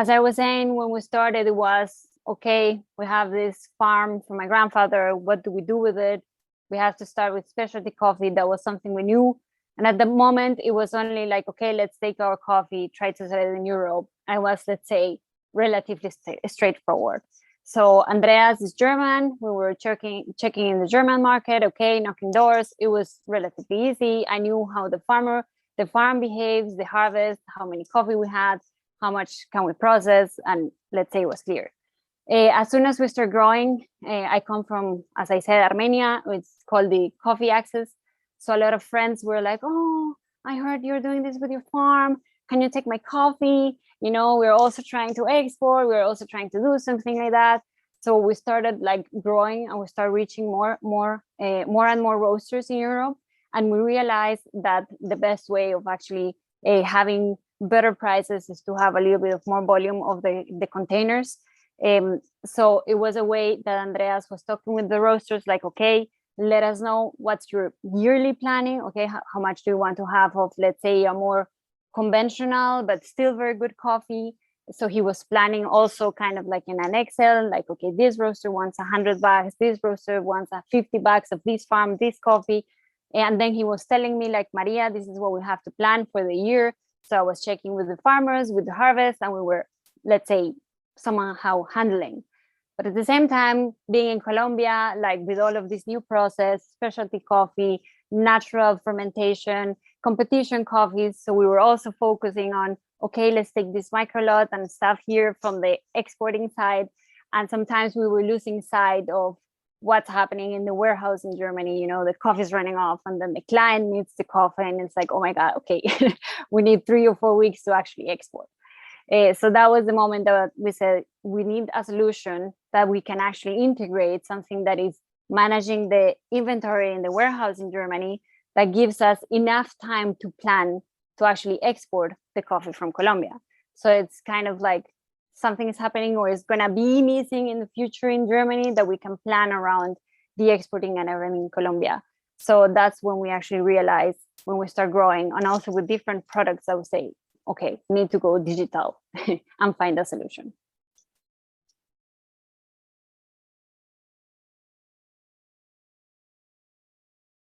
as I was saying, when we started, it was, okay, we have this farm from my grandfather. What do we do with it? We have to start with specialty coffee. That was something we knew. And at the moment, it was only like, okay, let's take our coffee, try to sell it in Europe. I was, let's say, relatively straightforward. So Andreas is German. We were checking in the German market, okay, knocking doors. It was relatively easy. I knew how the farm behaves, the harvest, how many coffee we had, how much can we process, and let's say it was clear. As soon as we start growing, I come from, as I said, Armenia. It's called the coffee axis. So a lot of friends were like, oh, I heard you're doing this with your farm. Can you take my coffee? You know, we're also trying to export. We're also trying to do something like that. So we started like growing, and we started reaching more and more roasters in Europe. And we realized that the best way of actually having better prices is to have a little bit of more volume of the containers. So it was a way that Andreas was talking with the roasters, like, okay, let us know what's your yearly planning. Okay, how much do you want to have of, let's say, a more conventional but still very good coffee? So he was planning also kind of like in an Excel, like, okay, this roaster wants 100 bags, this roaster wants 50 bags of this farm, this coffee. And then he was telling me, like, Maria, this is what we have to plan for the year. So I was checking with the farmers, with the harvest, and we were, let's say, somehow handling. But at the same time, being in Colombia, like with all of this new process, specialty coffee, natural fermentation, competition coffees. So we were also focusing on, okay, let's take this micro lot and stuff here from the exporting side. And sometimes we were losing sight of what's happening in the warehouse in Germany. You know, the coffee is running off, and then the client needs the coffee, and it's like, oh my God, okay, we need 3 or 4 weeks to actually export. So that was the moment that we said, we need a solution that we can actually integrate, something that is managing the inventory in the warehouse in Germany, that gives us enough time to plan to actually export the coffee from Colombia. So it's kind of like something is happening or is going to be missing in the future in Germany, that we can plan around the exporting and everything in Colombia. So that's when we actually realized, when we start growing, and also with different products, I would say, okay, we need to go digital and find a solution.